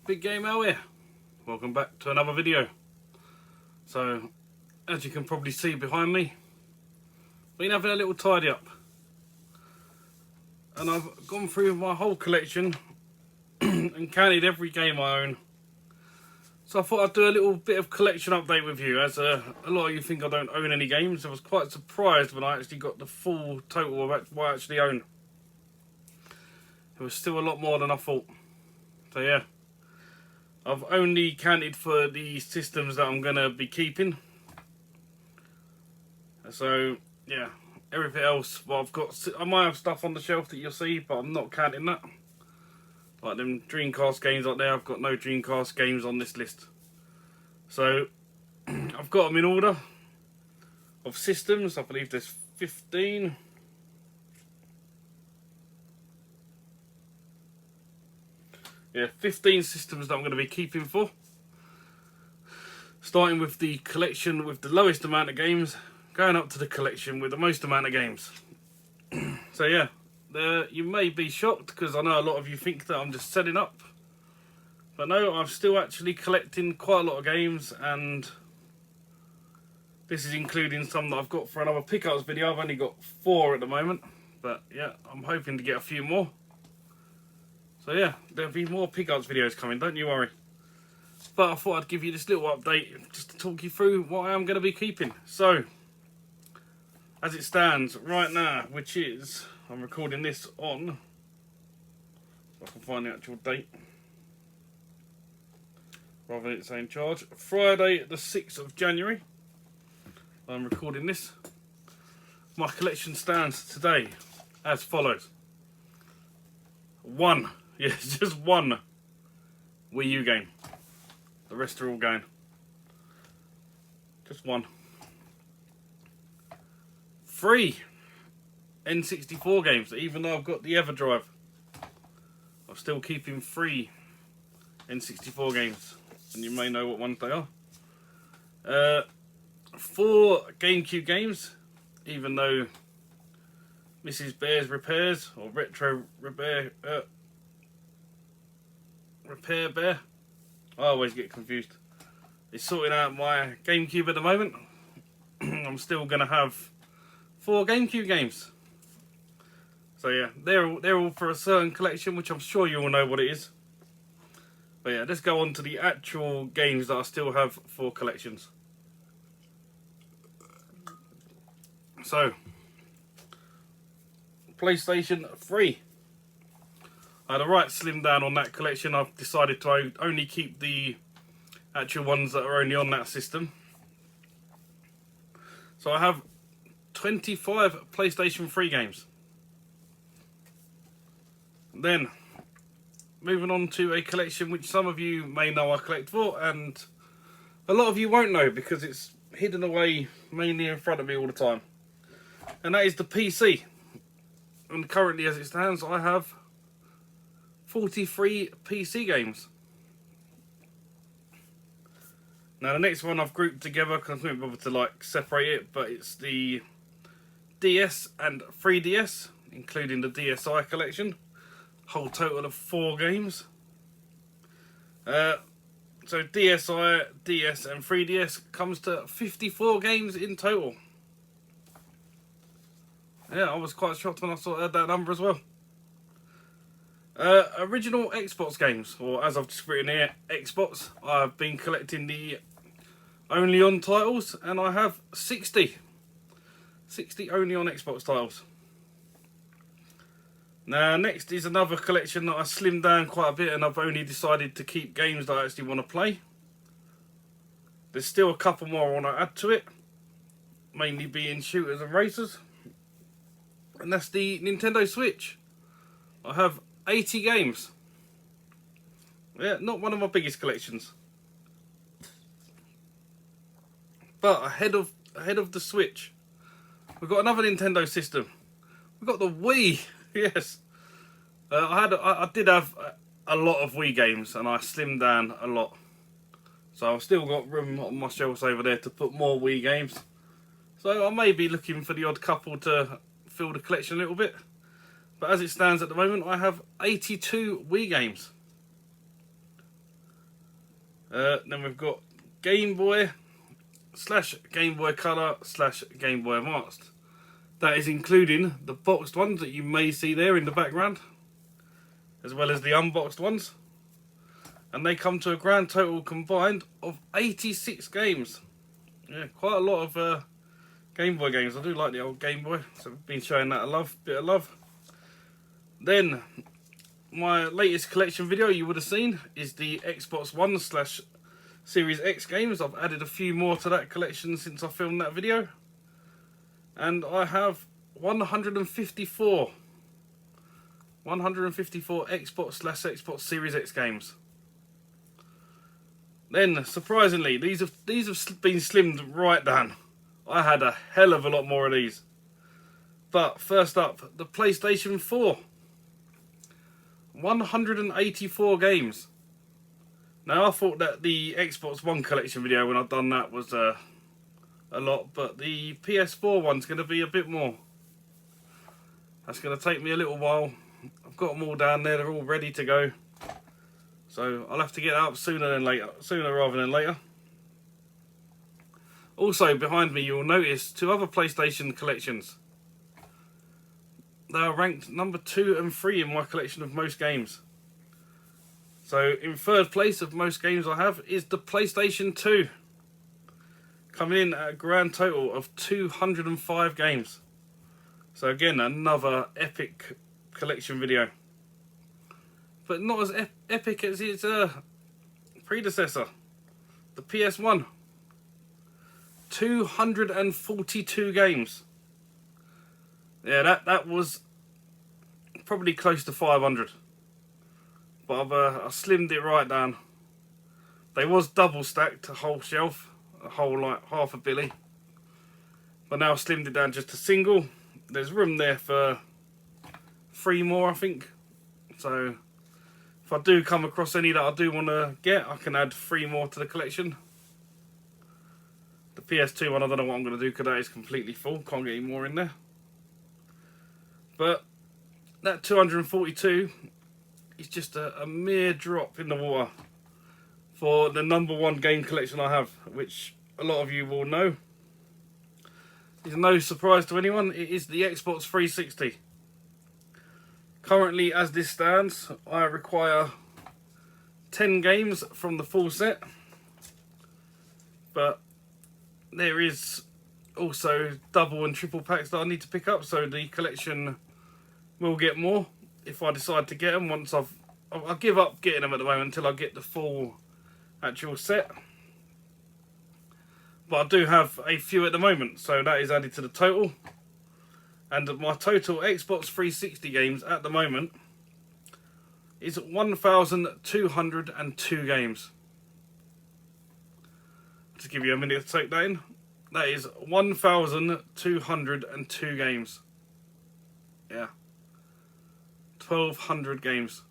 Big Game Al here. Welcome back to another video. So, as you can probably see behind me, been having a little tidy up. And I've gone through my whole collection and counted every game I own. So I thought I'd do a little bit of collection update with you, as a lot of you think I don't own any games. I was quite surprised when I actually got the full total of what I actually own. It was still a lot more than I thought. So yeah. I've only counted for the systems that I'm going to be keeping. So, yeah, everything else, well, I might have stuff on the shelf that you'll see, but I'm not counting that. Like them Dreamcast games up there, I've got no Dreamcast games on this list. So, I've got them in order of systems. I believe there's 15. Yeah, 15 systems that I'm going to be keeping for. Starting with the collection with the lowest amount of games, going up to the collection with the most amount of games. So yeah, you may be shocked because I know a lot of you think that I'm just setting up. But no, I'm still actually collecting quite a lot of games, and this is including some that I've got for another pickups video. I've only got 4 at the moment, but yeah, I'm hoping to get a few more. So yeah, there'll be more pickups videos coming, don't you worry. But I thought I'd give you this little update just to talk you through what I am going to be keeping. So, as it stands right now, which is, I'm recording this on, if I can find the actual date, rather than it saying charge, Friday the 6th of January, I'm recording this. My collection stands today as follows. 1. Yes, just 1 Wii U game. The rest are all going. Just 1. 3 N64 games. Even though I've got the EverDrive, I'm still keeping 3 N64 games. And you may know what ones they are. 4 GameCube games. Even though Mrs. Bear's Repairs, or Retro Repair Bear, I always get confused. It's sorting out my GameCube at the moment. I'm still going to have 4 GameCube games. So yeah, they're all for a certain collection, which I'm sure you all know what it is. But yeah, let's go on to the actual games that I still have for collections. So, PlayStation 3. I had a right slim down on that collection. I've decided to only keep the actual ones that are only on that system. So I have 25 PlayStation 3 games. Then, moving on to a collection which some of you may know I collect for, and a lot of you won't know because it's hidden away mainly in front of me all the time. And that is the PC. And currently, as it stands, I have 43 PC games. Now the next one I've grouped together because I couldn't bother to separate it, but it's the DS and 3DS, including the DSi collection. Whole total of 4 games. So DSi, DS and 3DS comes to 54 games in total. Yeah, I was quite shocked when I heard that number as well. Original Xbox games, or as I've just written here, Xbox. I've been collecting the only on titles, and I have 60 only on Xbox titles. Now next is another collection that I slimmed down quite a bit, and I've only decided to keep games that I actually want to play. There's still a couple more I want to add to it, mainly being shooters and racers. And that's the Nintendo Switch. I have 80 games. Yeah, not one of my biggest collections. But ahead of the Switch, we've got another Nintendo system. We've got the Wii. Yes. I did have a lot of Wii games, and I slimmed down a lot. So I've still got room on my shelves over there to put more Wii games. So I may be looking for the odd couple to fill the collection a little bit. But as it stands at the moment, I have 82 Wii games. Then we've got Game Boy / Game Boy Color / Game Boy Advanced. That is including the boxed ones that you may see there in the background, as well as the unboxed ones. And they come to a grand total combined of 86 games. Yeah, quite a lot of Game Boy games. I do like the old Game Boy, so I've been showing that a bit of love. Then, my latest collection video you would have seen is the Xbox One / Series X games. I've added a few more to that collection since I filmed that video. And I have 154 Xbox / Xbox Series X games. Then, surprisingly, these have been slimmed right down. I had a hell of a lot more of these. But first up, the PlayStation 4. 184 games. Now, I thought that the Xbox One collection video, when I'd done that, was a lot. But the PS4 one's going to be a bit more. That's going to take me a little while. I've got them all down there. They're all ready to go. So I'll have to get up sooner rather than later. Also behind me you'll notice 2 other PlayStation collections. They are ranked number 2 and 3 in my collection of most games. So in third place of most games I have is the PlayStation 2. Coming in at a grand total of 205 games. So again, another epic collection video. But not as epic as its predecessor, the PS1. 242 games. Yeah, that was probably close to 500. But I slimmed it right down. They was double stacked, a whole shelf, a whole like half a billy. But now I slimmed it down just to single. There's room there for 3 more, I think. So if I do come across any that I do want to get, I can add 3 more to the collection. The PS2 one, I don't know what I'm going to do because that is completely full. Can't get any more in there. But that 242 is just a mere drop in the water for the number 1 game collection I have, which a lot of you will know. It's no surprise to anyone, it is the Xbox 360. Currently, as this stands, I require 10 games from the full set. But there is also double and triple packs that I need to pick up, so the collection will get more if I decide to get them. Once I'll give up getting them at the moment until I get the full actual set. But I do have a few at the moment, so that is added to the total. And my total Xbox 360 games at the moment is 1,202 games. Just give you a minute to take that in. That is 1,202 games. Yeah. 1,200 games.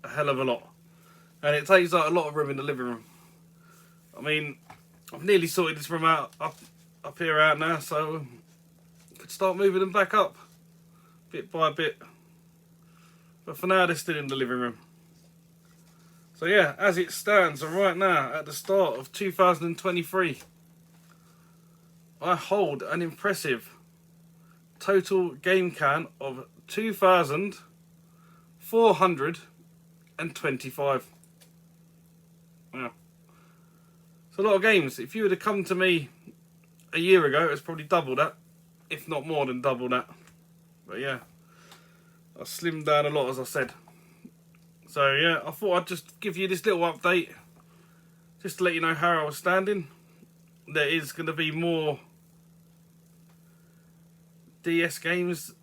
A hell of a lot. And it takes up a lot of room in the living room. I mean, I've nearly sorted this room out up here out now, so I could start moving them back up bit by bit. But for now, they're still in the living room. So yeah, as it stands right now at the start of 2023, I hold an impressive total game count of 2,425. Wow. It's a lot of games. If you would have come to me a year ago, it was probably double that, if not more than double that. But yeah, I slimmed down a lot, as I said. So yeah, I thought I'd just give you this little update, just to let you know how I was standing. There is going to be more DS games,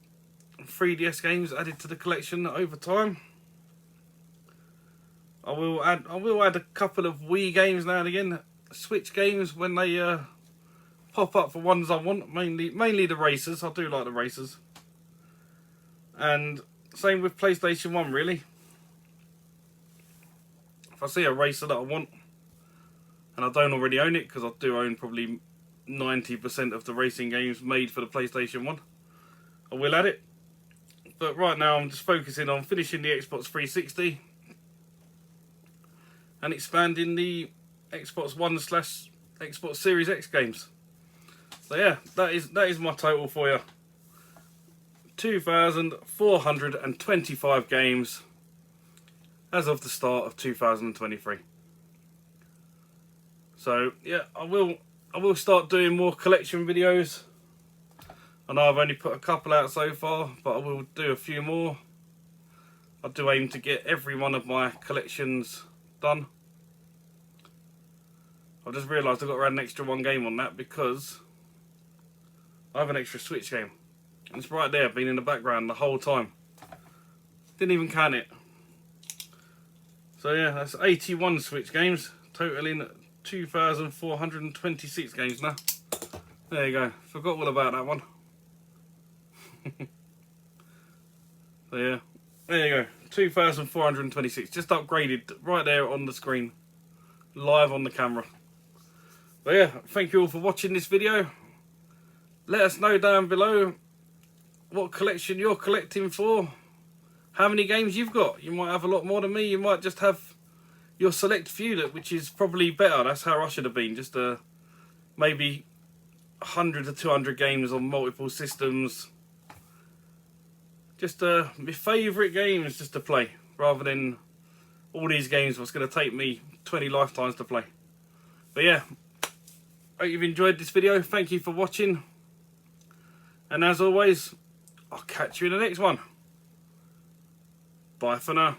3DS games added to the collection over time. I will add a couple of Wii games now and again, Switch games when they pop up for ones I want. Mainly the racers. I do like the racers. And same with PlayStation 1 really. If I see a racer that I want, and I don't already own it, because I do own probably 90% of the racing games made for the PlayStation 1, I will add it. But right now I'm just focusing on finishing the Xbox 360 and expanding the Xbox One / Xbox Series X games. So yeah, that is my total for you. 2,425 games as of the start of 2023. So yeah, I will start doing more collection videos. I know I've only put a couple out so far, but I will do a few more. I do aim to get every one of my collections done. I've just realised I've got to add an extra one game on that because I have an extra Switch game. And it's right there, been in the background the whole time. Didn't even count it. So yeah, that's 81 Switch games, totaling 2,426 games now. There you go, forgot all about that one. So yeah, there you go, 2,426, just upgraded right there on the screen, live on the camera. But yeah, thank you all for watching this video. Let us know down below what collection you're collecting for, how many games you've got. You might have a lot more than me, you might just have your select few, which is probably better. That's how I should have been, just maybe 100 to 200 games on multiple systems. Just my favourite games just to play, rather than all these games what's going to take me 20 lifetimes to play. But yeah, hope you've enjoyed this video. Thank you for watching. And as always, I'll catch you in the next one. Bye for now.